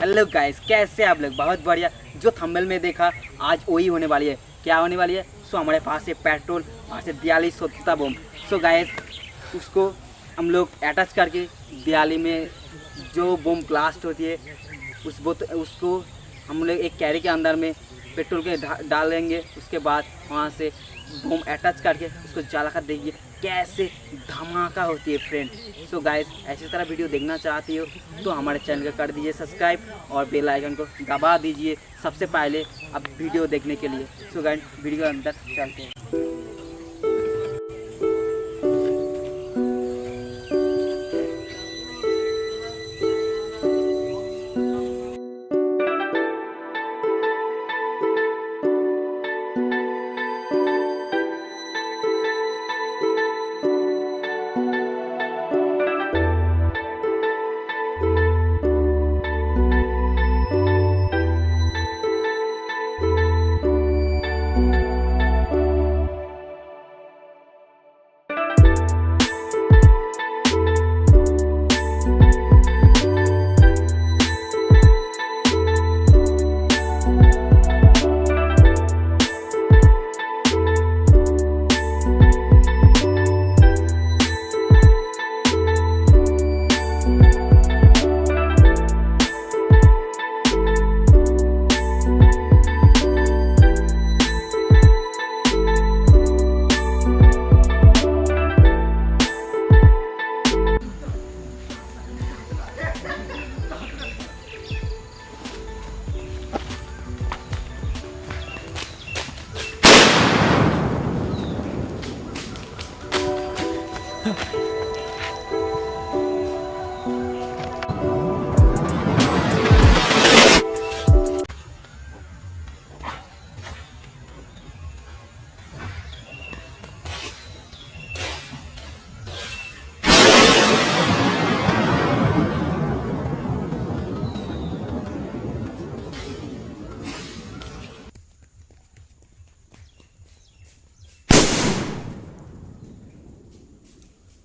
Hello guys, कैसे आप लोग? बहुत बढ़िया। जो थंबनेल में देखा आज वही होने वाली है। क्या होने वाली है? सो हमारे पास है पेट्रोल, वहाँ से दियाली सोता बम। सो गाइस, उसको हम लोग अटैच करके दियाली में जो बम ब्लास्ट होती है उसको हम लोग एक कैरी के अंदर में पेट्रोल के डालेंगे। उसके बाद वहाँ से बम अटैच करके उसको जला कर देखिए कैसे धमाका होती है फ्रेंड। सो गाइस, ऐसी तरह वीडियो देखना चाहती हो तो हमारे चैनल को कर दीजिए सब्सक्राइब और बेल आइकन को दबा दीजिए सबसे पहले अब वीडियो देखने के लिए। सो गाइस, वीडियो अंदर चलते हैं।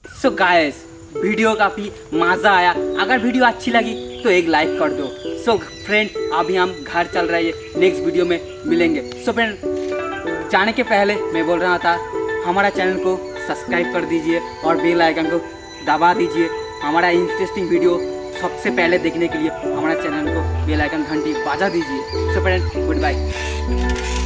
सो गाइस, वीडियो काफ़ी मज़ा आया। अगर वीडियो अच्छी लगी तो एक लाइक कर दो। सो फ्रेंड, अभी हम घर चल रहे हैं, नेक्स्ट वीडियो में मिलेंगे। सो फ्रेंड, जाने के पहले मैं बोल रहा था हमारा चैनल को सब्सक्राइब कर दीजिए और बेल आइकन को दबा दीजिए। हमारा इंटरेस्टिंग वीडियो सबसे पहले देखने के लिए हमारा चैनल को बेल आइकन घंटी बजा दीजिए। So friend, good bye.